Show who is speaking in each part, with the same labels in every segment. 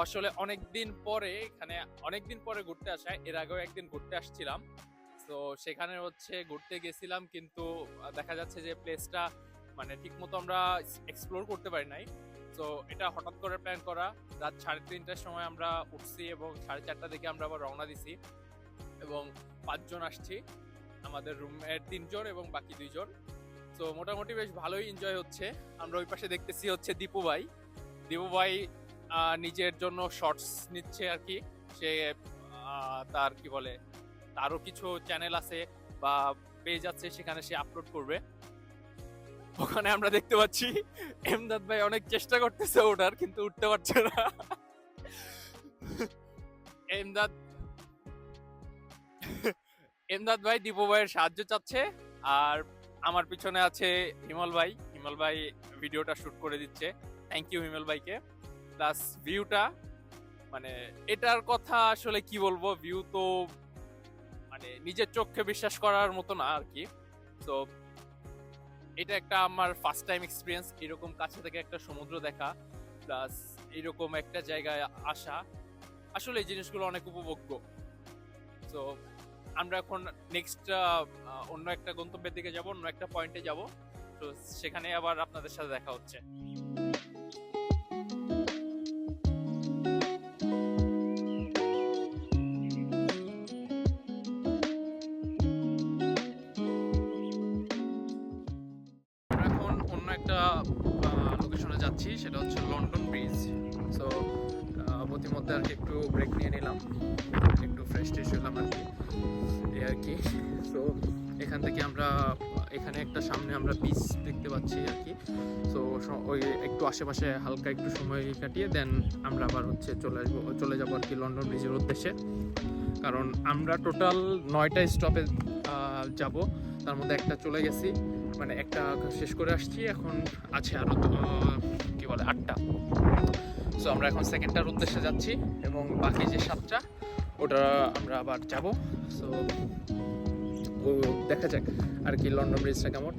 Speaker 1: আসলে অনেকদিন পরে ঘুরতে আসা। এর আগেও একদিন ঘুরতে আসছিলাম। তো সেখানে ঘুরতে গেছিলাম, কিন্তু দেখা যাচ্ছে যে প্লেসটা মানে ঠিকমতো আমরা এক্সপ্লোর করতে পারি নাই। তো এটা হঠাৎ করে প্ল্যান করা। রাত 3:30টার সময় আমরা উঠছি এবং 4:30টার দিকে আমরা আবার রওনা দিছি এবং 5 জন আসছি। আমাদের রুমমেট 3 জন এবং বাকি 2 জন। তো মোটামুটি বেশ ভালোই এনজয় হচ্ছে। আমরা ওই পাশে দেখতেছি দীপু ভাই নিজের জন্য শর্টস নিচ্ছে আর কি। সে তার কি বলে, তারও কিছু চ্যানেল আছে বা পেজ আছে, সেখানে সে আপলোড করবে। ওখানে আমরা দেখতে পাচ্ছি এমদাদ ভাই অনেক চেষ্টা করতেছে ওঠার, কিন্তু উঠতে পারছে না। এমদাদ ভাই দীপু ভাইয়ের সাহায্য চাচ্ছে, আর আমার পিছনে আছে হিমল ভাই ভিডিওটা শুট করে দিচ্ছে। থ্যাংক ইউ হিমল ভাইকে। প্লাস ভিউটা, মানে এটার কথা আসলে কি বলবো, ভিউ তো মানে নিজের চোখে বিশ্বাস করার মতো না আর কি। তো এটা একটা আমার ফার্স্ট টাইম এক্সপিরিয়েন্স, এরকম কাছে থেকে একটা সমুদ্র দেখা, প্লাস এরকম একটা জায়গায় আসা। আসলে এই জিনিসগুলো অনেক উপভোগ্য। তো আমরা এখন নেক্সট অন্য একটা গন্তব্যের দিকে যাব, অন্য একটা পয়েন্টে যাব। তো সেখানে আবার আপনাদের সাথে দেখা হচ্ছে। এখন অন্য একটা লোকেশনে যাচ্ছি, সেটা হচ্ছে লন্ডন ব্রিজ। সো প্রতিমধ্যে আর কি একটু ব্রেক নিয়ে নিলাম, একটু ফ্রেশ ট্রেশ হলাম আর কি, এই আর কি। সো এখান থেকে এখানে একটা সামনে আমরা বিচ দেখতে পাচ্ছি আর কি। সো ওই একটু আশেপাশে হালকা একটু সময় কাটিয়ে দেন আমরা আবার চলে যাবো আর কি লন্ডন ব্রিজের উদ্দেশ্যে। কারণ আমরা টোটাল 9টা স্টপে যাব, তার মধ্যে একটা চলে গেছি, মানে একটা শেষ করে আসছি। এখন আছে আরও কি বলে 8টা। সো আমরা এখন সেকেন্ডটার উদ্দেশ্যে যাচ্ছি এবং বাকি যে 7টা ওটা আমরা আবার যাব। সো দেখা যাক আর কি লন্ডন ব্রিজটা কেমন।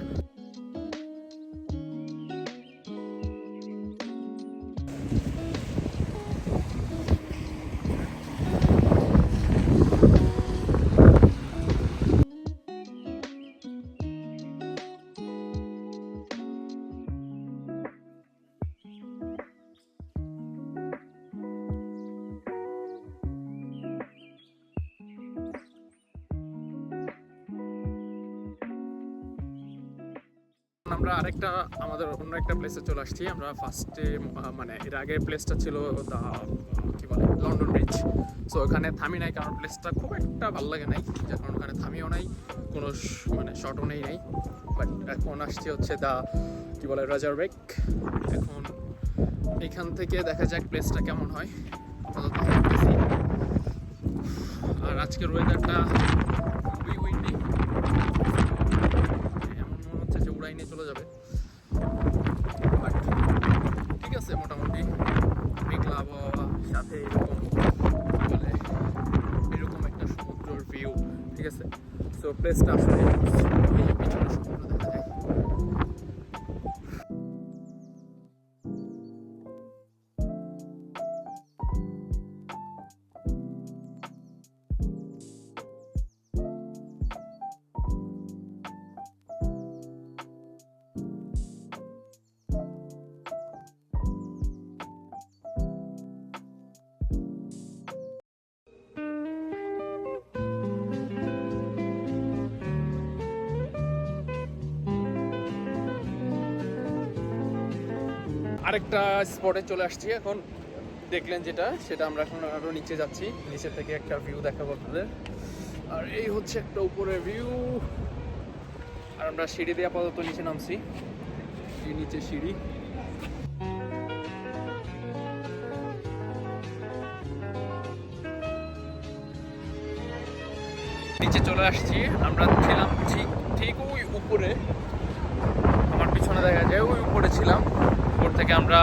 Speaker 1: আমরা আমাদের অন্য একটা প্লেসে চলে আসছি। আমরা ফার্স্টে মানে এর আগে প্লেসটা ছিল কি বলে লন্ডন ব্রিজ। সো ওখানে থামি নাই, কারণ প্লেসটা খুব একটা ভালো লাগে নাই, যার কারণ ওখানে থামিও নাই, কোনো মানে শর্টও নেই। বাট এখন আসছি হচ্ছে কি বলে রাজার বেক। এখন এখান থেকে দেখা যাক প্লেসটা কেমন হয়। আর আজকের ওয়েদারটা খুবই উইন্ডি, উড়াই নিয়ে চলে যাবে। বাট ঠিক আছে, মোটামুটি মেঘলা আবহাওয়া, সাথে এরকম একটা সমুদ্রের ভিউ, ঠিক আছে। সো প্লেসটা আসলে এই যে পিছনে সমুদ্র দেখা যায়। আরেকটা স্পটে চলে আসছি এখন। দেখলেন সেটা আমরা এখন আরো নিচে যাচ্ছি, নিচে থেকে একটা ভিউ দেখাবো আপনাদের। আর এই হচ্ছে একটা উপরের ভিউ। আর আমরা সিঁড়ি দিয়ে আপাতত নিচে নামছি, এই নিচে সিঁড়ি। নিচে চলে আসছি, আমরা ছিলাম ঠিক ওই উপরে, আমার পিছনে দেখা যায় ওই উপরে ছিলাম। উপর থেকে আমরা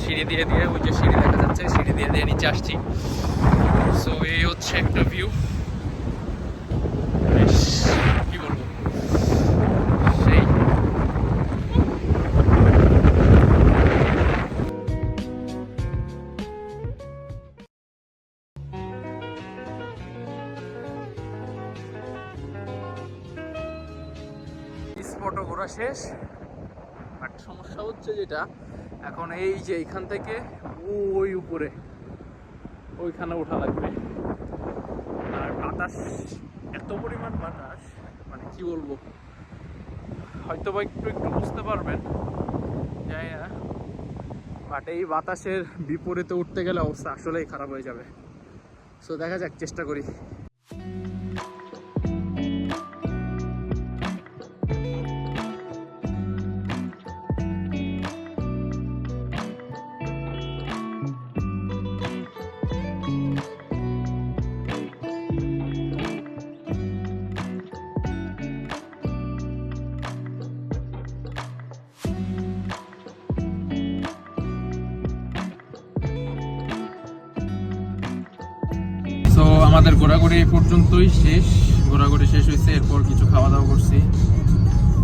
Speaker 1: সিঁড়ি দিয়ে ওই যে সিঁড়ি দেখা যাচ্ছে, সিঁড়ি দিয়ে নিচে আসছি। সো এই হচ্ছে একটা ভিউ, কি বলবো সেই। স্পটও ঘোরা শেষ। বাট সমস্যা হচ্ছে যেটা, এখন এই যে এইখান থেকে ওই উপরে ওইখানে ওঠা লাগবে। আর বাতাস, এত পরিমাণ বাতাস, মানে কি বলবো, হয়তো বা একটু একটু বুঝতে পারবেন, জানি না। বাট এই বাতাসের বিপরীতে উঠতে গেলে অবস্থা আসলেই খারাপ হয়ে যাবে। সো দেখা যাক, চেষ্টা করি। তো আমাদের ঘোরাঘুরি এই পর্যন্তই শেষ। ঘোরাঘুরি শেষ হয়েছে, এরপর কিছু খাওয়া দাওয়া করছি,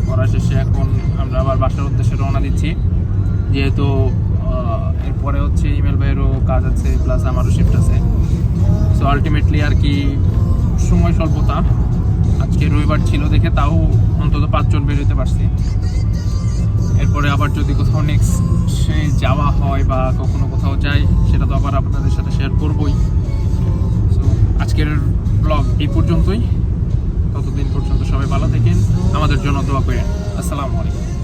Speaker 1: করা শেষে এখন আমরা আবার বাসার উদ্দেশ্যে রওনা দিচ্ছি। যেহেতু এরপরে হচ্ছে ইমেল ভাইয়েরও কাজ আছে, প্লাস আমারও শিফট আছে। সো আলটিমেটলি আর কি সময় স্বল্পতা, আজকে রবিবার ছিল দেখে তাও অন্তত 5 জন বেরোতে পারছি। এরপরে আবার যদি কোথাও নেক্সট যাওয়া হয় বা কখনো কোথাও যাই, সেটা তো আবার আপনাদের সাথে শেয়ার করবই। সো আজকের ব্লগ এই পর্যন্তই। ততদিন পর্যন্ত সবাই ভালো থাকেন, আমাদের জন্য দোয়া করেন। আসসালামু আলাইকুম।